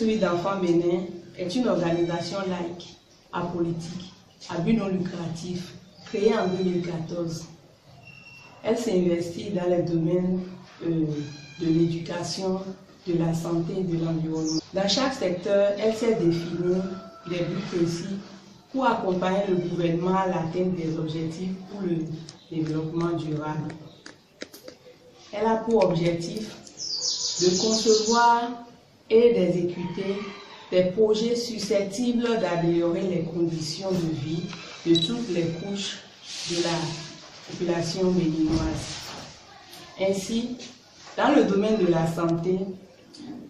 souris d'enfants Bénin est une organisation laïque, apolitique, à but non lucratif, créée en 2014. Elle s'investit dans les domaines de l'éducation, de la santé et de l'environnement. Dans chaque secteur, elle s'est définie des buts précis pour accompagner le gouvernement à l'atteinte des objectifs pour le développement durable. Elle a pour objectif de concevoir et d'exécuter des projets susceptibles d'améliorer les conditions de vie de toutes les couches de la population béninoise. Ainsi, dans le domaine de la santé,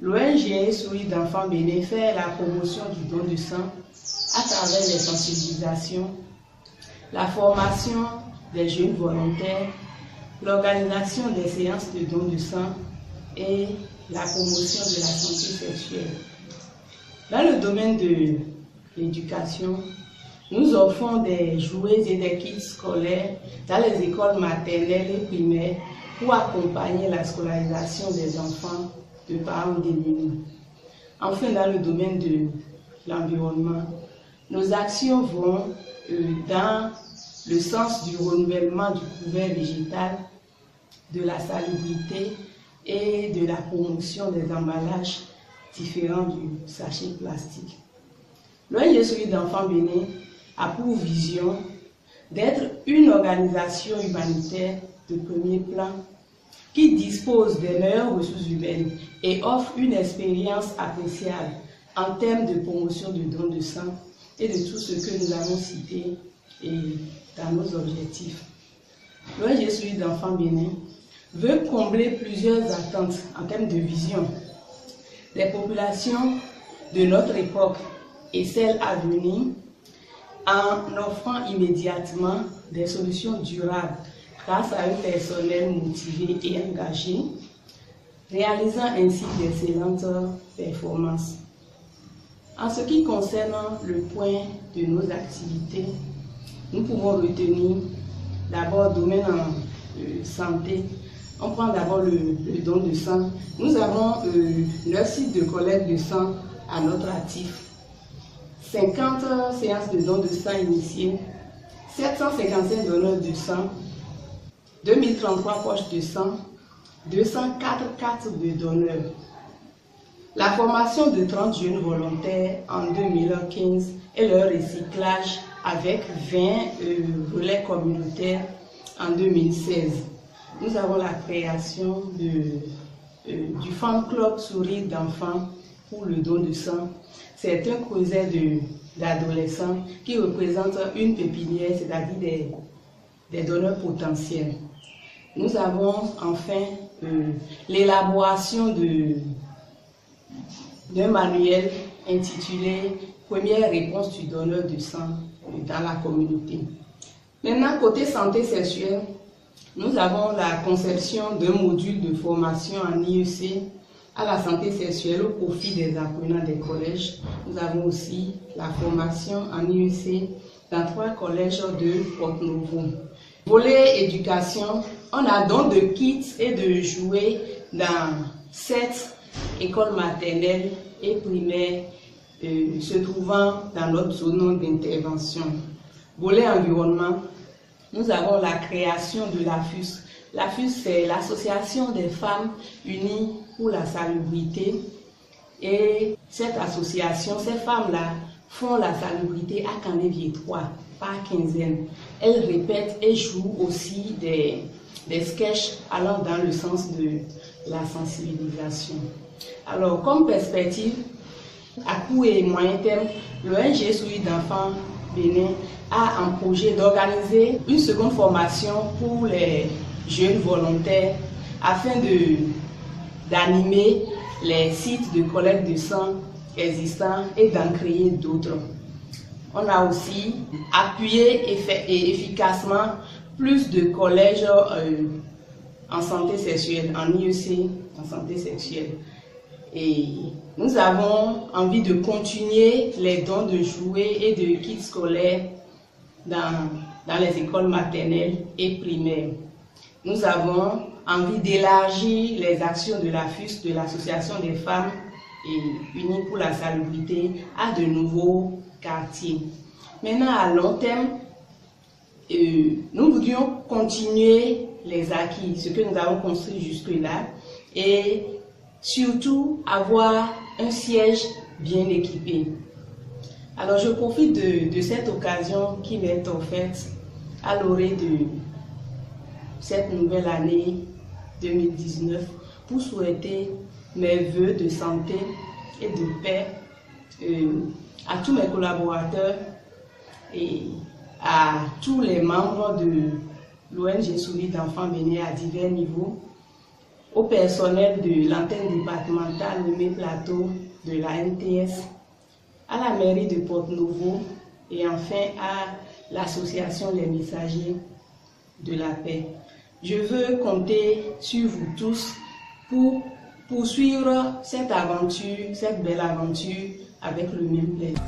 l'ONG Souris d'enfants Bénin fait la promotion du don de sang à travers les sensibilisations, la formation des jeunes volontaires, l'organisation des séances de don de sang et la promotion de la santé sexuelle. Dans le domaine de l'éducation, nous offrons des jouets et des kits scolaires dans les écoles maternelles et primaires pour accompagner la scolarisation des enfants de parents démunis. Enfin, dans le domaine de l'environnement, nos actions vont dans le sens du renouvellement du couvert végétal, de la salubrité et de la promotion des emballages différents du sachet plastique. L'ONG Souris d'enfants Bénin a pour vision d'être une organisation humanitaire de premier plan qui dispose des meilleures ressources humaines et offre une expérience appréciable en termes de promotion du don de sang et de tout ce que nous avons cité dans nos objectifs. L'ONG Souris d'enfants Bénin veut combler plusieurs attentes en termes de vision des populations de notre époque et celles à venir en offrant immédiatement des solutions durables grâce à un personnel motivé et engagé, réalisant ainsi d'excellentes performances. En ce qui concerne le point de nos activités, nous pouvons retenir d'abord le domaine en santé. On prend d'abord le don de sang. Nous avons 9 sites de collecte de sang à notre actif, 50 séances de don de sang initiées, 755 donneurs de sang, 2033 poches de sang, 204 cartes de donneurs. La formation de 30 jeunes volontaires en 2015 et leur recyclage avec 20 relais communautaires en 2016. Nous avons la création du fan club Souris d'enfants pour le don de sang. C'est un creuset d'adolescents qui représente une pépinière, c'est-à-dire des donneurs potentiels. Nous avons enfin l'élaboration d'un manuel intitulé « Première réponse du donneur de sang dans la communauté ». Maintenant, côté santé sexuelle, nous avons la conception d'un module de formation en IEC à la santé sexuelle au profit des apprenants des collèges. Nous avons aussi la formation en IEC dans 3 collèges de Porte-Novo. Volet éducation, on a don de kits et de jouets dans 7 écoles maternelles et primaires se trouvant dans notre zone d'intervention. Volet environnement, nous avons la création de l'AFUS. L'AFUS, c'est l'Association des femmes unies pour la salubrité. Et cette association, ces femmes-là, font la salubrité à Canévier 3 par quinzaine. Elles répètent et jouent aussi des sketchs allant dans le sens de la sensibilisation. Alors, comme perspective, à court et moyen terme, l'ONG Souris d'enfants Bénin a un projet d'organiser une seconde formation pour les jeunes volontaires afin d'animer les sites de collecte de sang existants et d'en créer d'autres. On a aussi appuyé efficacement plus de collèges en santé sexuelle, en IEC, en santé sexuelle. Et nous avons envie de continuer les dons de jouets et de kits scolaires dans les écoles maternelles et primaires. Nous avons envie d'élargir les actions de l'AFUS, de l'Association des femmes unis pour la salubrité à de nouveaux quartiers. Maintenant, à long terme, nous voudrions continuer les acquis, ce que nous avons construit jusque-là, et surtout avoir un siège bien équipé. Alors, je profite de cette occasion qui m'est offerte à l'orée de cette nouvelle année 2019 pour souhaiter mes vœux de santé et de paix à tous mes collaborateurs et à tous les membres de l'ONG Souris d'enfants bénins à divers niveaux, au personnel de l'antenne départementale de Plateau de la NTS, à la mairie de Porte-Novo et enfin à l'association Les Messagers de la Paix. Je veux compter sur vous tous pour poursuivre cette aventure, cette belle aventure avec le même plaisir.